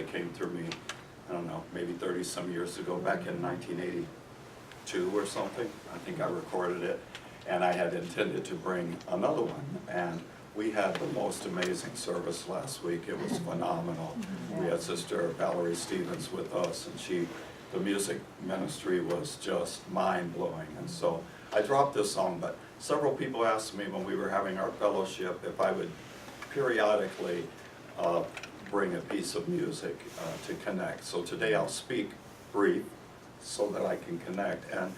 that came through me, I don't know, maybe 30 some years ago, back in 1982 or something. I think I recorded it, and I had intended to bring another one. And we had the most amazing service last week. It was phenomenal. We had Sister Valerie Stevens with us, and the music ministry was just mind-blowing. And so I dropped this song, but several people asked me when we were having our fellowship if I would periodically bring a piece of music to connect. So today I'll speak brief so that I can connect. And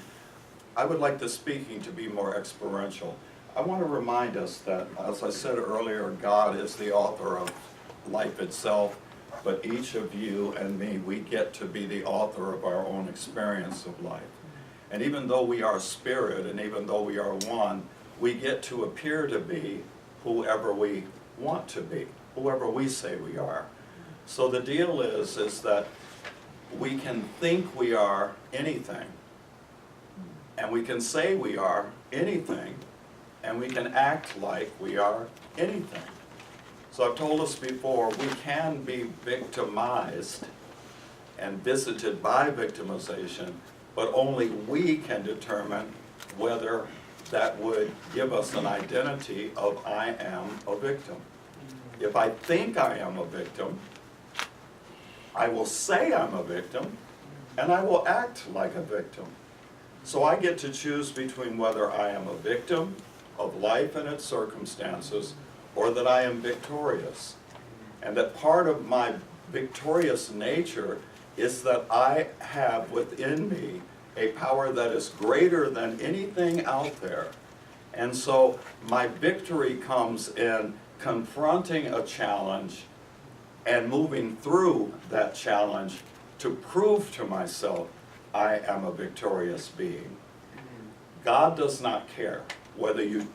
I would like the speaking to be more experiential. I want to remind us that, as I said earlier, God is the author of life itself, but each of you and me, we get to be the author of our own experience of life. And even though we are spirit, and even though we are one, we get to appear to be whoever we want to be, whoever we say we are. So the deal is that we can think we are anything, and we can say we are anything, and we can act like we are anything. So I've told us before, we can be victimized and visited by victimization, but only we can determine whether that would give us an identity of I am a victim. If I think I am a victim, I will say I'm a victim, and I will act like a victim. So I get to choose between whether I am a victim of life and its circumstances, or that I am victorious. And that part of my victorious nature is that I have within me a power that is greater than anything out there. And so my victory comes in confronting a challenge and moving through that challenge to prove to myself I am a victorious being. God does not care whether you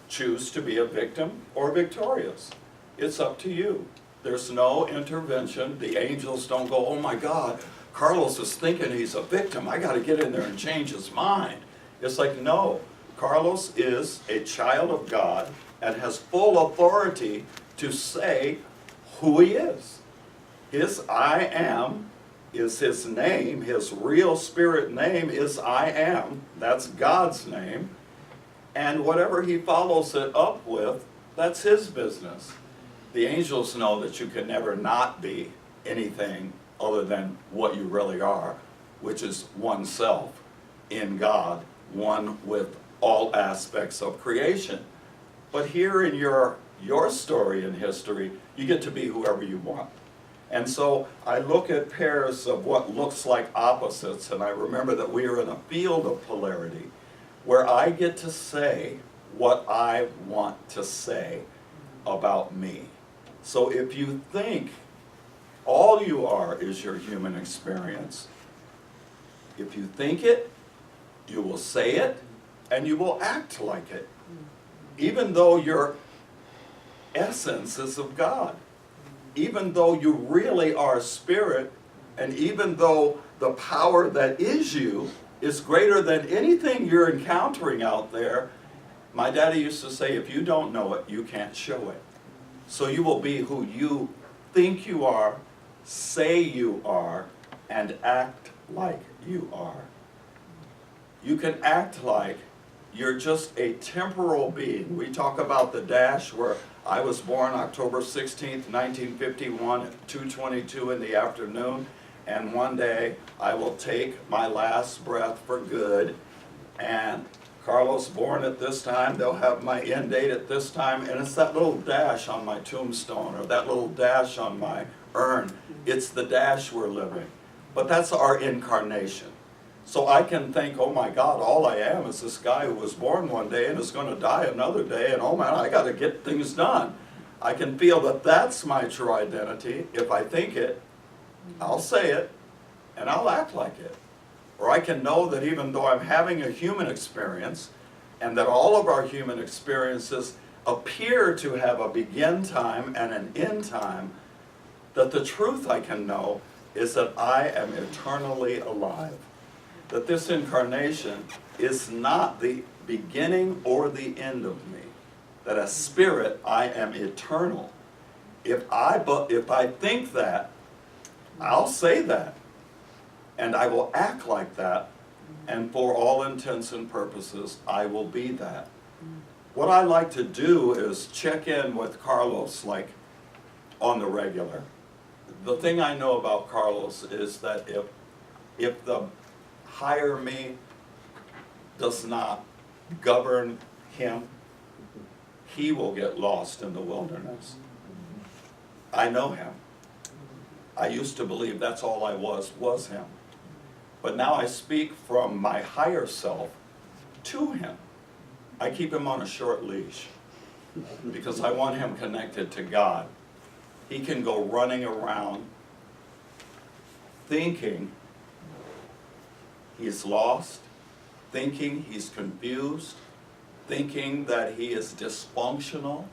choose to be a victim or victorious. It's up to you. There's no intervention. The angels don't go, oh my God, Carlos is thinking he's a victim. I got to get in there and change his mind. It's like, no, Carlos is a child of God and has full authority to say who he is. His I am is his name. His real spirit name is I am. That's God's name. And whatever he follows it up with, that's his business. The angels know that you can never not be anything other than what you really are, which is oneself in God, one with all aspects of creation. But here in your story in history, you get to be whoever you want. And so I look at pairs of what looks like opposites, and I remember that we are in a field of polarity where I get to say what I want to say about me. So if you think all you are is your human experience, if you think it, you will say it, and you will act like it, even though your essence is of God, even though you really are spirit, and even though the power that is you is greater than anything you're encountering out there. My daddy used to say, if you don't know it, you can't show it. So you will be who you think you are, say you are, and act like you are. You can act like you're just a temporal being. We talk about the dash where I was born October 16th, 1951 at 2:22 in the afternoon. And one day I will take my last breath for good. And Carlos born at this time, they'll have my end date at this time. And it's that little dash on my tombstone or that little dash on my urn. It's the dash we're living. But that's our incarnation. So I can think, oh my God, all I am is this guy who was born one day and is going to die another day. And oh man, I got to get things done. I can feel that that's my true identity. If I think it, I'll say it, and I'll act like it. Or I can know that even though I'm having a human experience, and that all of our human experiences appear to have a begin time and an end time, that the truth I can know is that I am eternally alive. That this incarnation is not the beginning or the end of me. That as spirit, I am eternal. If I think that, I'll say that. And I will act like that. And for all intents and purposes, I will be that. What I like to do is check in with Carlos like on the regular. The thing I know about Carlos is that if the higher me does not govern him, he will get lost in the wilderness. I know him. I used to believe that's all I was him. But now I speak from my higher self to him. I keep him on a short leash because I want him connected to God. He can go running around thinking he's lost, thinking he's confused, thinking that he is dysfunctional,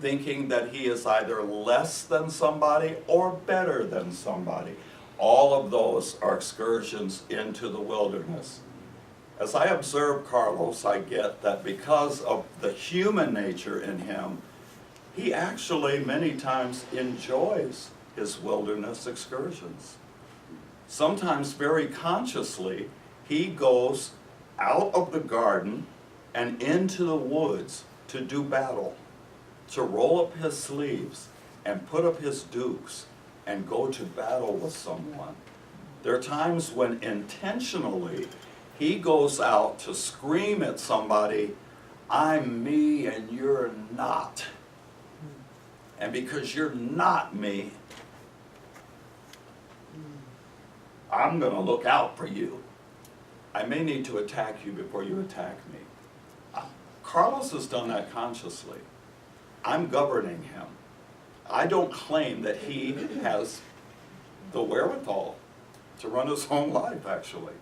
thinking that he is either less than somebody or better than somebody. All of those are excursions into the wilderness. As I observe Carlos, I get that because of the human nature in him, he actually many times enjoys his wilderness excursions. Sometimes very consciously, he goes out of the garden and into the woods to do battle, to roll up his sleeves and put up his dukes and go to battle with someone. There are times when intentionally he goes out to scream at somebody, I'm me and you're not. And because you're not me, I'm going to look out for you. I may need to attack you before you attack me. Carlos has done that consciously. I'm governing him. I don't claim that he has the wherewithal to run his own life, actually.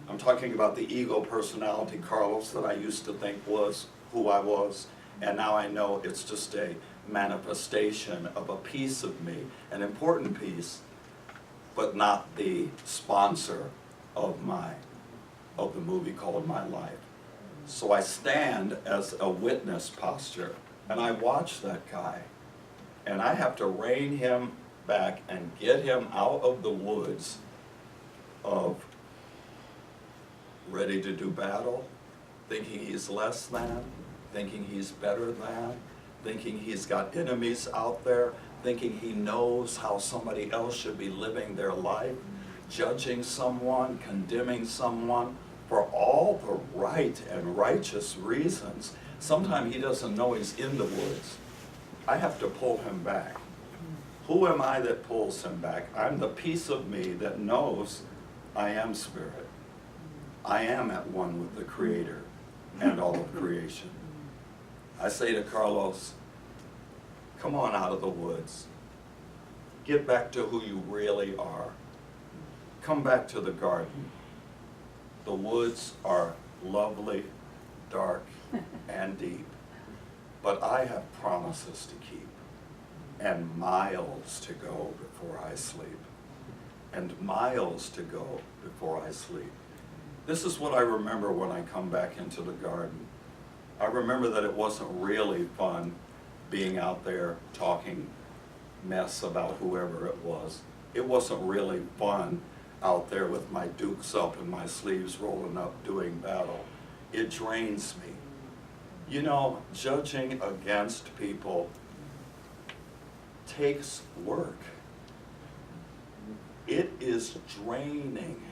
I'm talking about the ego personality Carlos that I used to think was who I was, and now I know it's just a manifestation of a piece of me, an important piece, but not the sponsor of the movie called My Life. So I stand as a witness posture, and I watch that guy, and I have to rein him back and get him out of the woods of ready to do battle, thinking he's less than, thinking he's better than, thinking he's got enemies out there, thinking he knows how somebody else should be living their life, judging someone, condemning someone for all the right and righteous reasons. Sometimes he doesn't know he's in the woods. I have to pull him back. Who am I that pulls him back? I'm the piece of me that knows I am spirit. I am at one with the Creator and all of creation. I say to Carlos, come on out of the woods. Get back to who you really are. Come back to the garden. The woods are lovely, dark, and deep, but I have promises to keep, and miles to go before I sleep, and miles to go before I sleep. This is what I remember when I come back into the garden. I remember that it wasn't really fun being out there talking mess about whoever it was. It wasn't really fun out there with my dukes up and my sleeves rolling up doing battle. It drains me. You know, judging against people takes work. It is draining.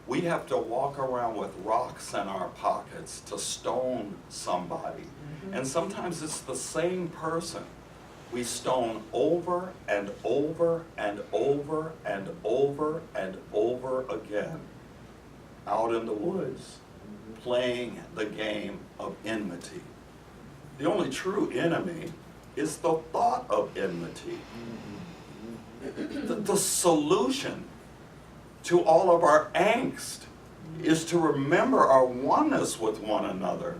We have to walk around with rocks in our pockets to stone somebody. And sometimes it's the same person. We stone over and over and over and over and over again out in the woods, playing the game of enmity. The only true enemy is the thought of enmity. The solution to all of our angst is to remember our oneness with one another.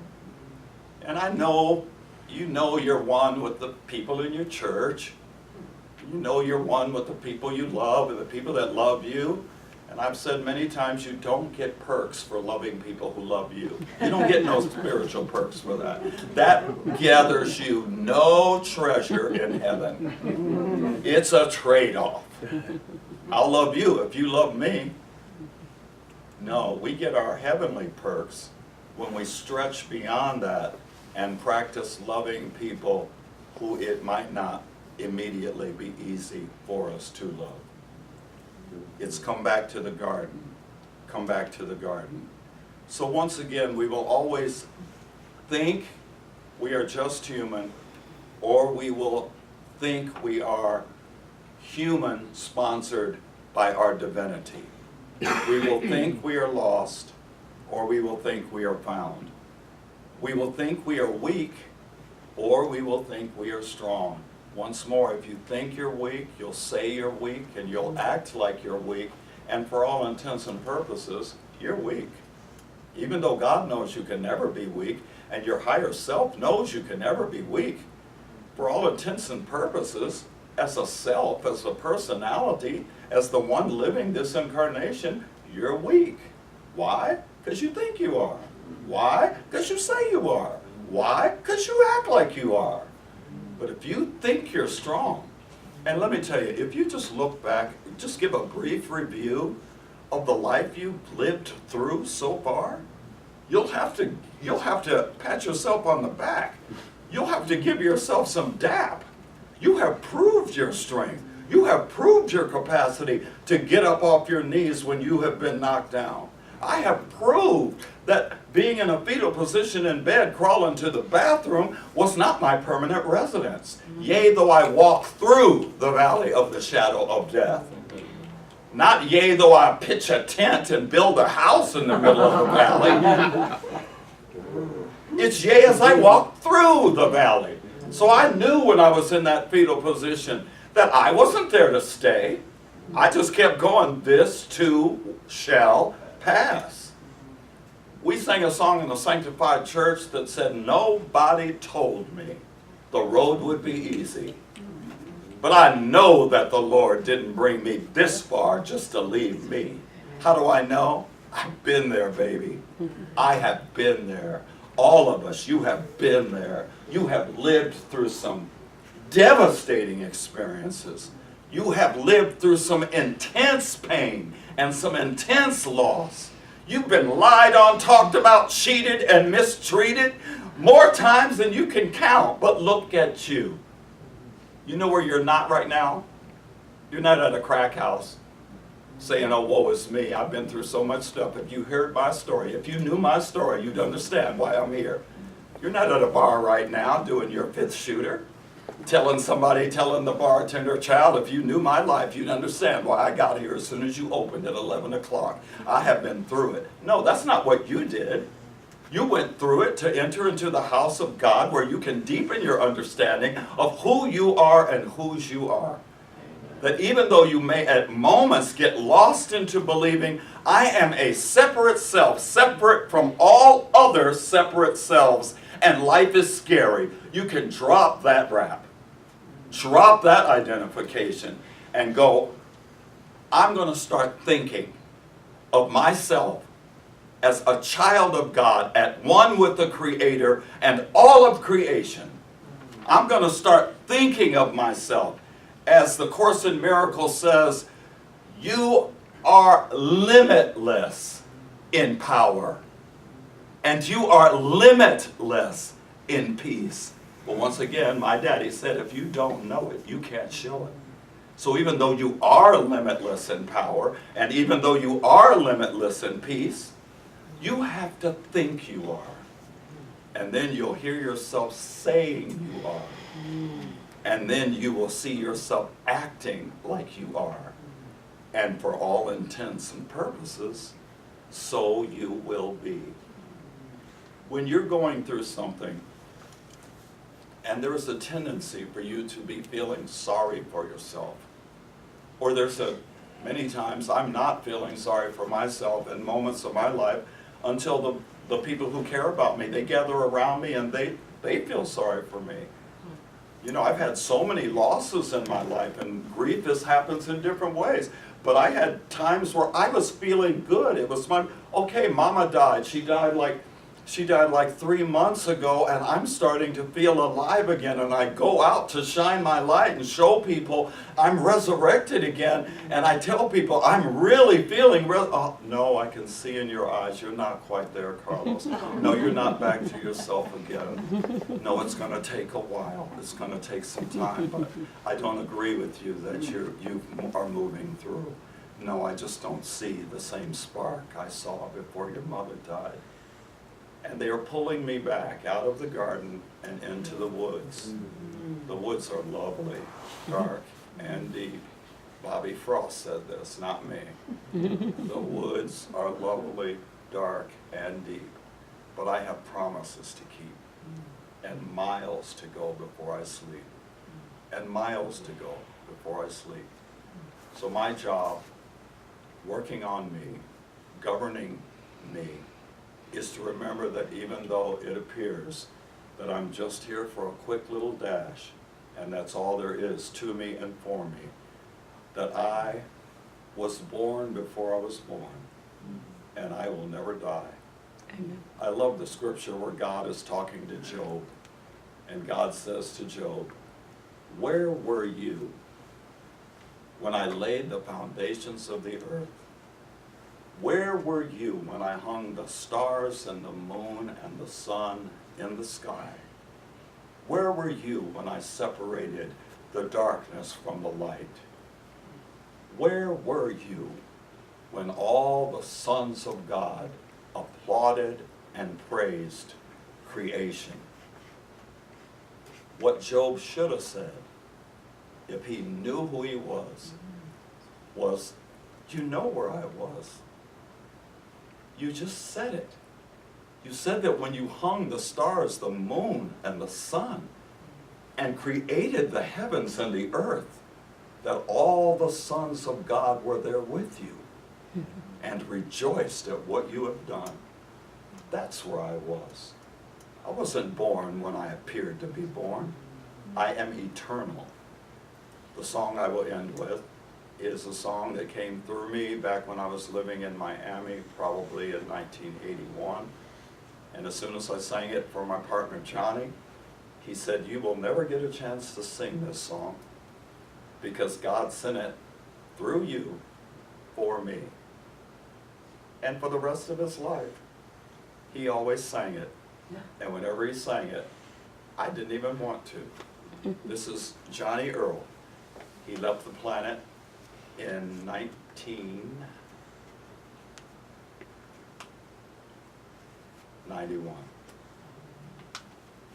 And I know, you know you're one with the people in your church. You know you're one with the people you love and the people that love you. And I've said many times, you don't get perks for loving people who love you. You don't get no spiritual perks for that. That gathers you no treasure in heaven. It's a trade-off. I'll love you if you love me. No, we get our heavenly perks when we stretch beyond that and practice loving people who it might not immediately be easy for us to love. It's come back to the garden. Come back to the garden. So once again, we will always think we are just human, or we will think we are human sponsored by our divinity. We will think we are lost, or we will think we are found. We will think we are weak, or we will think we are strong. Once more, if you think you're weak, you'll say you're weak, and you'll act like you're weak, and for all intents and purposes, you're weak. Even though God knows you can never be weak, and your higher self knows you can never be weak, for all intents and purposes, as a self, as a personality, as the one living this incarnation, you're weak. Why? Because you think you are. Why? Because you say you are. Why? Because you act like you are. But if you think you're strong, and let me tell you, if you just look back, just give a brief review of the life you've lived through so far, you'll have to pat yourself on the back. You'll have to give yourself some dap. You have proved your strength. You have proved your capacity to get up off your knees when you have been knocked down. I have proved that being in a fetal position in bed, crawling to the bathroom, was not my permanent residence. Yea, though I walk through the valley of the shadow of death. Not yea, though I pitch a tent and build a house in the middle of the valley. It's yea, as I walk through the valley. So I knew when I was in that fetal position that I wasn't there to stay. I just kept going. This too shall pass. We sang a song in the Sanctified Church that said, nobody told me the road would be easy. But I know that the Lord didn't bring me this far just to leave me. How do I know? I've been there, baby. I have been there. All of us, you have been there. You have lived through some devastating experiences. You have lived through some intense pain and some intense loss. You've been lied on, talked about, cheated, and mistreated more times than you can count. But look at you. You know where you're not right now? You're not at a crack house saying, oh, woe is me. I've been through so much stuff. If you heard my story, if you knew my story, you'd understand why I'm here. You're not at a bar right now doing your fifth shooter, telling the bartender, child, if you knew my life, you'd understand why I got here as soon as you opened at 11 o'clock. I have been through it. No, that's not what you did. You went through it to enter into the house of God where you can deepen your understanding of who you are and whose you are. That even though you may at moments get lost into believing, I am a separate self, separate from all other separate selves, and life is scary, you can drop that rap, drop that identification, and go, I'm going to start thinking of myself as a child of God, at one with the Creator and all of creation. I'm going to start thinking of myself. As the Course in Miracles says, you are limitless in power, and you are limitless in peace. But once again, my daddy said, if you don't know it, you can't show it. So even though you are limitless in power, and even though you are limitless in peace, you have to think you are. And then you'll hear yourself saying you are. And then you will see yourself acting like you are. And for all intents and purposes, so you will be. When you're going through something, and there's a tendency for you to be feeling sorry for yourself, or many times I'm not feeling sorry for myself in moments of my life until the people who care about me, they gather around me and they feel sorry for me. You know, I've had so many losses in my life, and grief happens in different ways. But I had times where I was feeling good. It was okay, Mama died. She died like She died like 3 months ago, and I'm starting to feel alive again, and I go out to shine my light and show people I'm resurrected again, and I tell people I'm really feeling oh, no, I can see in your eyes you're not quite there, Carlos. No, you're not back to yourself again. No, it's going to take a while. It's going to take some time, but I don't agree with you that you are moving through. No, I just don't see the same spark I saw before your mother died. And they are pulling me back out of the garden and into the woods. The woods are lovely, dark, and deep. Bobby Frost said this, not me. The woods are lovely, dark, and deep. But I have promises to keep, and miles to go before I sleep, and miles to go before I sleep. So my job, working on me, governing me, is to remember that even though it appears that I'm just here for a quick little dash, and that's all there is to me and for me, that I was born before I was born, and I will never die. Amen. I love the scripture where God is talking to Job, and God says to Job, "Where were you when I laid the foundations of the earth? Where were you when I hung the stars and the moon and the sun in the sky? Where were you when I separated the darkness from the light? Where were you when all the sons of God applauded and praised creation?" What Job should have said, if he knew who he was, "You know where I was. You just said it. You said that when you hung the stars, the moon, and the sun, and created the heavens and the earth, that all the sons of God were there with you and rejoiced at what you have done." That's where I was. I wasn't born when I appeared to be born. I am eternal. The song I will end with is a song that came through me back when I was living in Miami, probably in 1981. And as soon as I sang it for my partner Johnny, he said, "You will never get a chance to sing this song because God sent it through you for me." And for the rest of his life, he always sang it. And whenever he sang it, I didn't even want to. This is Johnny Earl. He left the planet in 1991.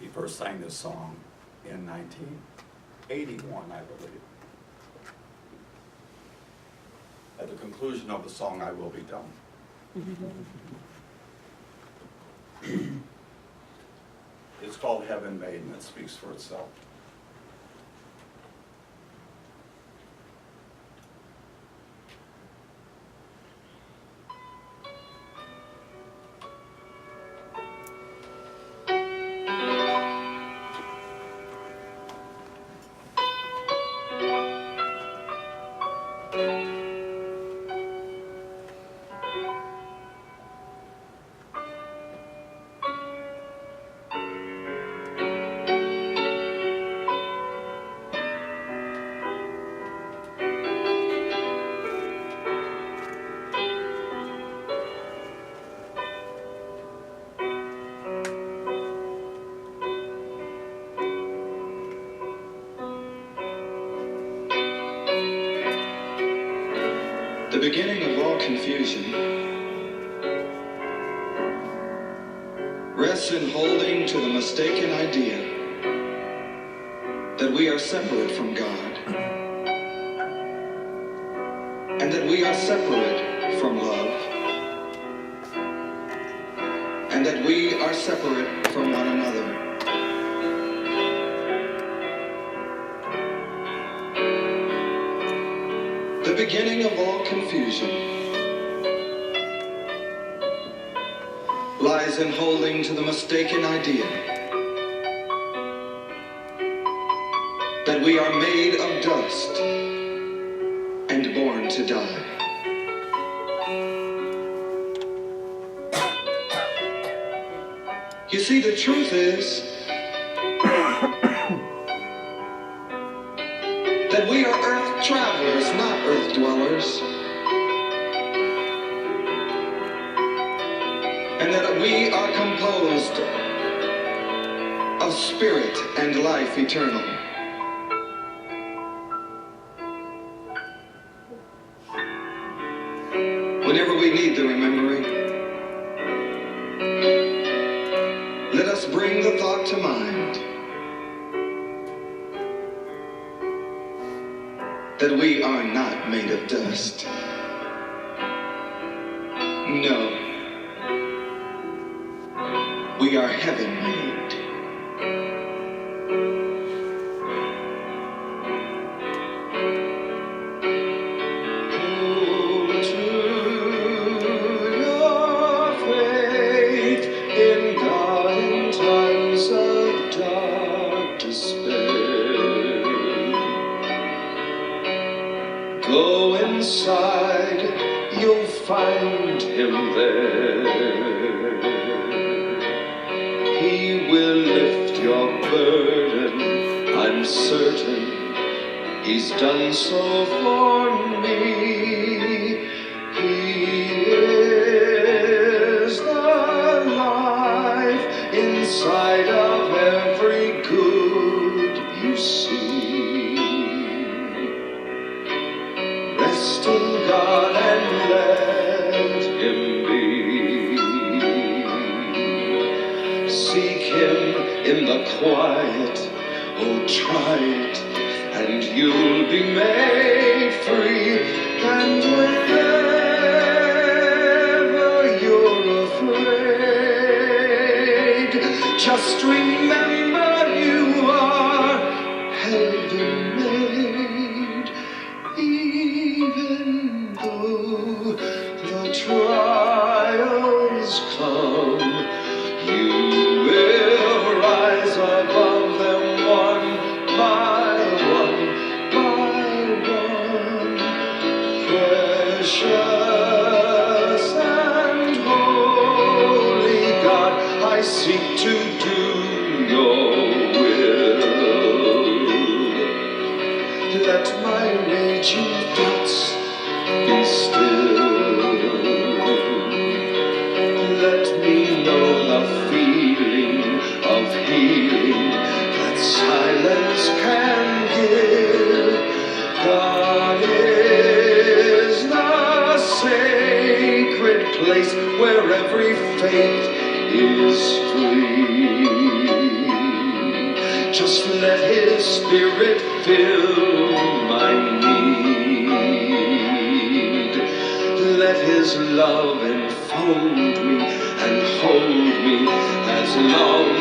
He first sang this song in 1981, I believe. At the conclusion of the song, I will be done. It's called Heaven Made, and it speaks for itself. The beginning of all confusion rests in holding to the mistaken idea that we are separate from God, and that we are separate from love, and that we are separate from one another. The beginning of all confusion lies in holding to the mistaken idea that we are made of dust and born to die. You see, the truth is that we are earth travelers, not earth dwellers. And that we are composed of spirit and life eternal. Whenever we need the remembering, let us bring the thought to mind that we are not made of dust. No. We are heaven made. Hold to your faith in God in times of dark despair. Go inside, you'll find him there. He will lift your burden, I'm certain. He's done so for me. He is the life inside of every good you see. Rest in God and let him be. Seek him in the quiet, oh try it, and you'll be made free. And whenever you're afraid, just remember you are heaven made. Even though the trials come, you will rise above them one by one by one. Precious and holy God, I seek to do your will. Let my raging thoughts be still. Let me know the feeling of healing that silence can give. God is the sacred place where every faith is free. Just let his spirit fill my need. Let his love enfold me and hold me as long